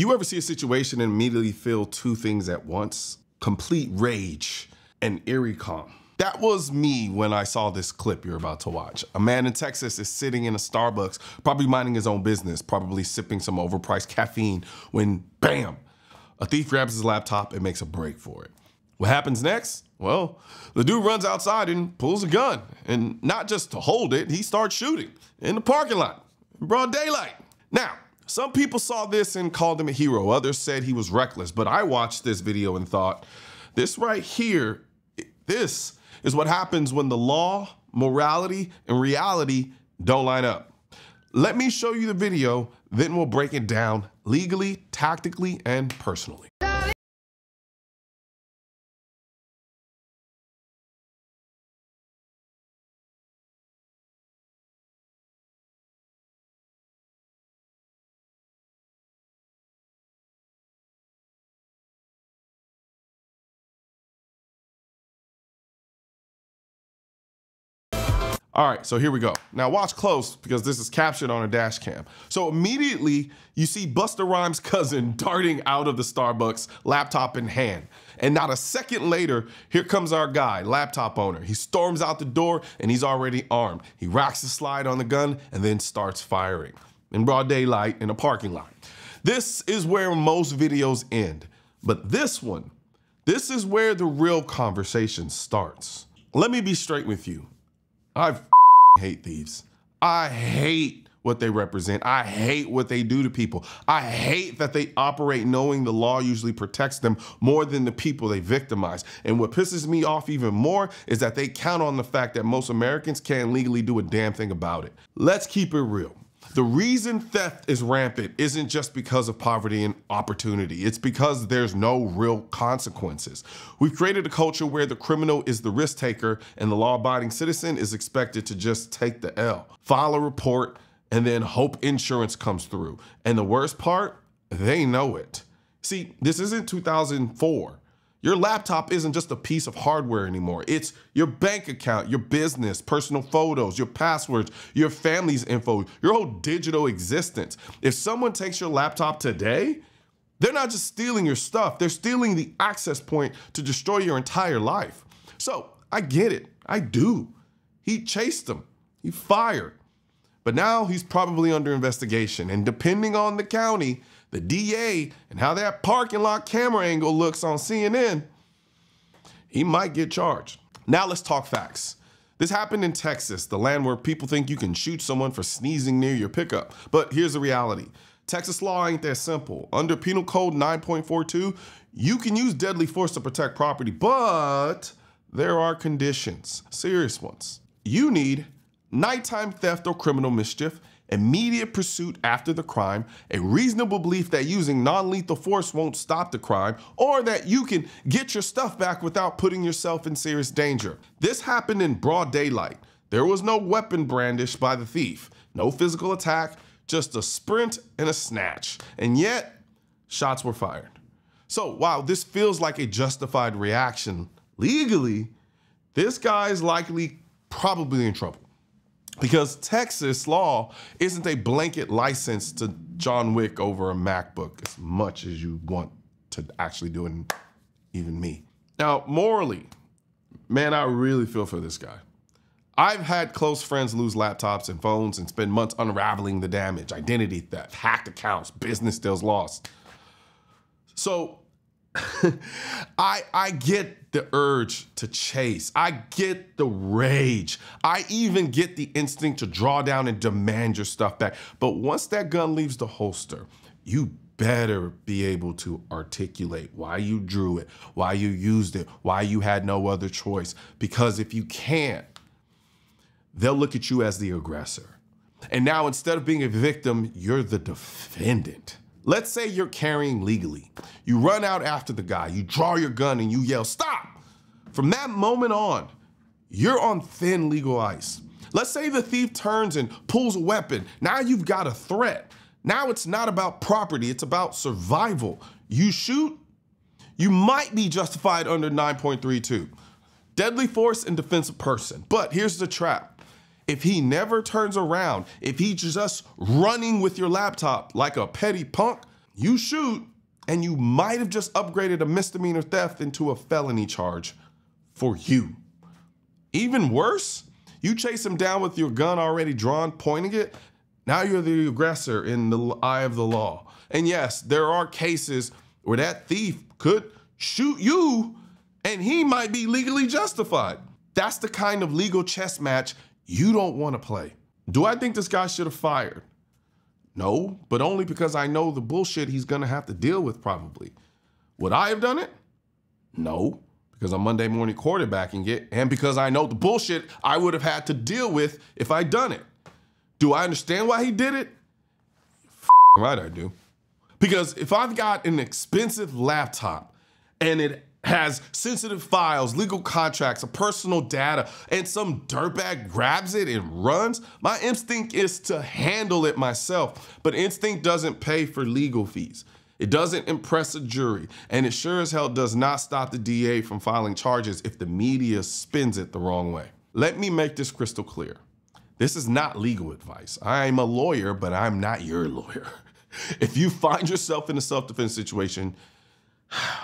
You ever see a situation and immediately feel two things at once? Complete rage and eerie calm. That was me when I saw this clip you're about to watch. A man in Texas is sitting in a Starbucks, probably minding his own business, probably sipping some overpriced caffeine, when bam, a thief grabs his laptop and makes a break for it. What happens next? Well, the dude runs outside and pulls a gun, and not just to hold it, he starts shooting in the parking lot, in broad daylight. Now, some people saw this and called him a hero. Others said he was reckless, but I watched this video and thought, this right here, this is what happens when the law, morality, and reality don't line up. Let me show you the video, then we'll break it down legally, tactically, and personally. All right, so here we go. Now watch close because this is captured on a dash cam. So immediately you see Busta Rhymes' cousin darting out of the Starbucks, laptop in hand. And not a second later, here comes our guy, laptop owner. He storms out the door and he's already armed. He racks the slide on the gun and then starts firing in broad daylight in a parking lot. This is where most videos end. But this one, this is where the real conversation starts. Let me be straight with you. I hate thieves. I hate what they represent. I hate what they do to people. I hate that they operate knowing the law usually protects them more than the people they victimize. And what pisses me off even more is that they count on the fact that most Americans can't legally do a damn thing about it. Let's keep it real. The reason theft is rampant isn't just because of poverty and opportunity. It's because there's no real consequences. We've created a culture where the criminal is the risk taker and the law-abiding citizen is expected to just take the L, file a report, and then hope insurance comes through. And the worst part, they know it. See, this isn't 2004. Your laptop isn't just a piece of hardware anymore. It's your bank account, your business, personal photos, your passwords, your family's info, your whole digital existence. If someone takes your laptop today, they're not just stealing your stuff, they're stealing the access point to destroy your entire life. So I get it, I do. He chased him, he fired. But now he's probably under investigation, and depending on the county, the DA, and how that parking lot camera angle looks on CNN, he might get charged. Now let's talk facts. This happened in Texas, the land where people think you can shoot someone for sneezing near your pickup. But here's the reality. Texas law ain't that simple. Under Penal Code 9.42, you can use deadly force to protect property, but there are conditions, serious ones. You need nighttime theft or criminal mischief, immediate pursuit after the crime, a reasonable belief that using non-lethal force won't stop the crime, or that you can get your stuff back without putting yourself in serious danger. This happened in broad daylight. There was no weapon brandished by the thief, no physical attack, just a sprint and a snatch. And yet, shots were fired. So while this feels like a justified reaction, legally, this guy is likely probably in trouble. Because Texas law isn't a blanket license to John Wick over a MacBook as much as you want to actually do it, and even me. Now, morally, man, I really feel for this guy. I've had close friends lose laptops and phones and spend months unraveling the damage, identity theft, hacked accounts, business deals lost. So I get the urge to chase. I get the rage. I even get the instinct to draw down and demand your stuff back. But once that gun leaves the holster, you better be able to articulate why you drew it, why you used it, why you had no other choice. Because if you can't, they'll look at you as the aggressor. And now instead of being a victim, you're the defendant. Let's say you're carrying legally. You run out after the guy, you draw your gun and you yell, "Stop!" From that moment on, you're on thin legal ice. Let's say the thief turns and pulls a weapon. Now you've got a threat. Now it's not about property, it's about survival. You shoot, you might be justified under 9.32. Deadly force in defense of person. But here's the trap. If he never turns around, if he's just running with your laptop like a petty punk, you shoot, and you might have just upgraded a misdemeanor theft into a felony charge for you. Even worse, you chase him down with your gun already drawn, pointing it. Now you're the aggressor in the eye of the law. And yes, there are cases where that thief could shoot you and he might be legally justified. That's the kind of legal chess match you don't want to play. Do I think this guy should have fired? No, but only because I know the bullshit he's gonna have to deal with probably. Would I have done it? No, because I'm Monday morning quarterbacking it, and because I know the bullshit I would have had to deal with if I'd done it. Do I understand why he did it? Right, I do. Because if I've got an expensive laptop and it has sensitive files, legal contracts, personal data, and some dirtbag grabs it and runs, my instinct is to handle it myself. But instinct doesn't pay for legal fees. It doesn't impress a jury, and it sure as hell does not stop the DA from filing charges if the media spins it the wrong way. Let me make this crystal clear. This is not legal advice. I'm a lawyer, but I'm not your lawyer. If you find yourself in a self-defense situation,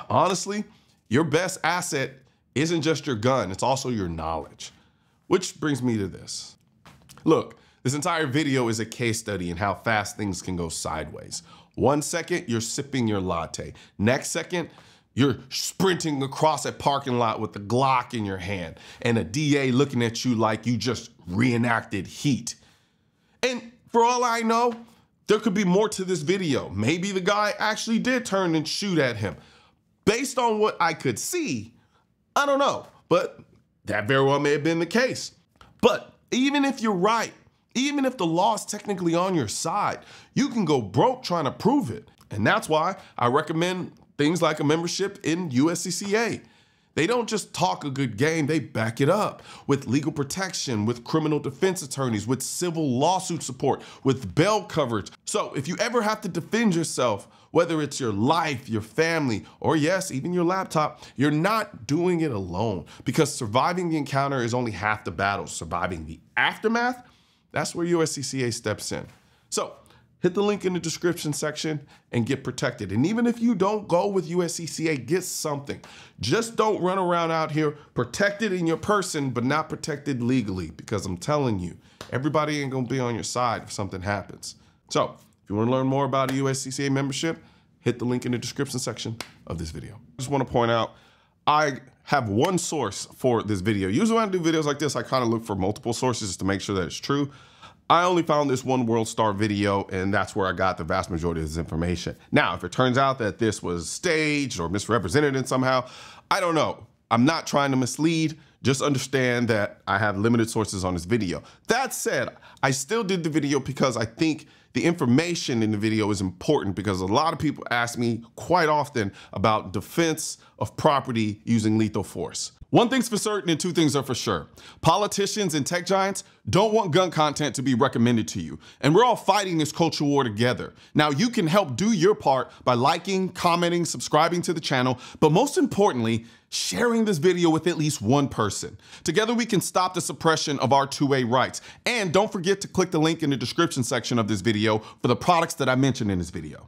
honestly, your best asset isn't just your gun, it's also your knowledge. Which brings me to this. Look, this entire video is a case study in how fast things can go sideways. 1 second, you're sipping your latte. Next second, you're sprinting across a parking lot with a Glock in your hand and a DA looking at you like you just reenacted Heat. And for all I know, there could be more to this video. Maybe the guy actually did turn and shoot at him. Based on what I could see, I don't know, but that very well may have been the case. But even if you're right, even if the law is technically on your side, you can go broke trying to prove it. And that's why I recommend things like a membership in USCCA. They don't just talk a good game, they back it up with legal protection, with criminal defense attorneys, with civil lawsuit support, with bail coverage. So if you ever have to defend yourself, whether it's your life, your family, or yes, even your laptop, you're not doing it alone, because surviving the encounter is only half the battle. Surviving the aftermath, that's where USCCA steps in. So hit the link in the description section and get protected. And even if you don't go with USCCA, get something. Just don't run around out here protected in your person, but not protected legally, because I'm telling you, everybody ain't gonna be on your side if something happens. So if you wanna learn more about a USCCA membership, hit the link in the description section of this video. I just wanna point out, I have one source for this video. Usually when I do videos like this, I kind of look for multiple sources to make sure that it's true. I only found this one World Star video, and that's where I got the vast majority of this information. Now, if it turns out that this was staged or misrepresented in somehow, I don't know. I'm not trying to mislead. Just understand that I have limited sources on this video. That said, I still did the video because I think the information in the video is important, because a lot of people ask me quite often about defense of property using lethal force. One thing's for certain and two things are for sure. Politicians and tech giants don't want gun content to be recommended to you. And we're all fighting this culture war together. Now, you can help do your part by liking, commenting, subscribing to the channel, but most importantly, sharing this video with at least one person. Together we can stop the suppression of our 2A rights. And don't forget to click the link in the description section of this video for the products that I mentioned in this video.